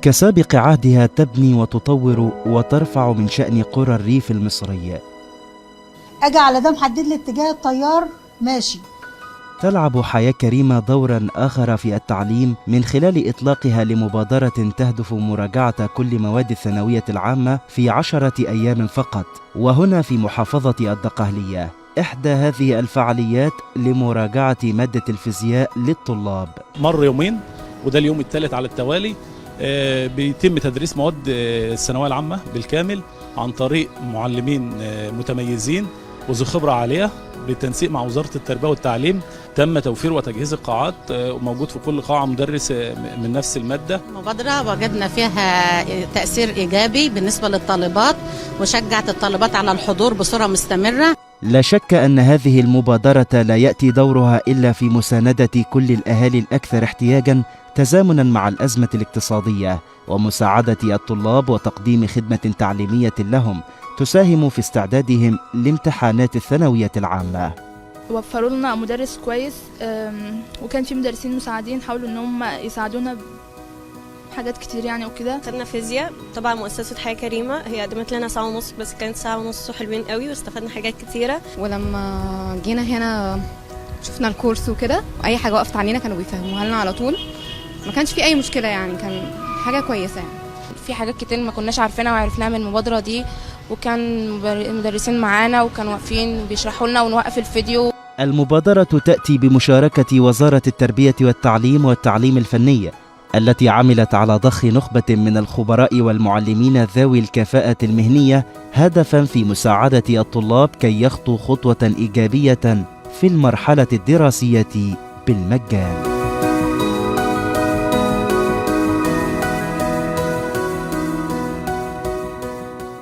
كسابق عهدها تبني وتطور وترفع من شأن قرى الريف المصري. اجي على ده محدد لي اتجاه التيار ماشي. تلعب حياة كريمة دورا آخر في التعليم من خلال إطلاقها لمبادرة تهدف مراجعة كل مواد الثانوية العامة في 10 أيام فقط، وهنا في محافظة الدقهلية. إحدى هذه الفعاليات لمراجعة مادة الفيزياء للطلاب. مر يومين وده اليوم الثالث على التوالي بيتم تدريس مواد الثانوية العامة بالكامل عن طريق معلمين متميزين وذو خبرة عالية بالتنسيق مع وزارة التربية والتعليم. تم توفير وتجهيز القاعات وموجود في كل قاعة مدرس من نفس المادة. المبادرة وجدنا فيها تأثير إيجابي بالنسبة للطالبات وشجعت الطالبات على الحضور بصورة مستمرة. لا شك أن هذه المبادرة لا يأتي دورها إلا في مساندة كل الأهالي الأكثر احتياجاً تزامناً مع الأزمة الاقتصادية ومساعدة الطلاب وتقديم خدمة تعليمية لهم تساهم في استعدادهم لامتحانات الثانوية العامة. وفروا لنا مدرس كويس وكان في مدرسين مساعدين حاولوا ان هم يساعدونا بحاجات كتير يعني وكده. خدنا فيزياء تبع مؤسسة حياة كريمة، هي قدمت لنا ساعة ونص بس كانت ساعة ونص حلوين قوي واستفدنا حاجات كتيرة. ولما جينا هنا شفنا الكورس وكده اي حاجة وقفت علينا كانوا بيفهموها لنا على طول، ما كانش في اي مشكلة يعني، كان حاجة كويسة يعني. في حاجات كتير ما كناش عارفينها وعرفناها من المبادرة دي، وكان مدرسين معانا وكانوا واقفين بيشرحوا لنا ونوقف الفيديو. المبادرة تأتي بمشاركة وزارة التربية والتعليم والتعليم الفني التي عملت على ضخ نخبة من الخبراء والمعلمين ذوي الكفاءة المهنية هدفا في مساعدة الطلاب كي يخطوا خطوة إيجابية في المرحلة الدراسية بالمجان.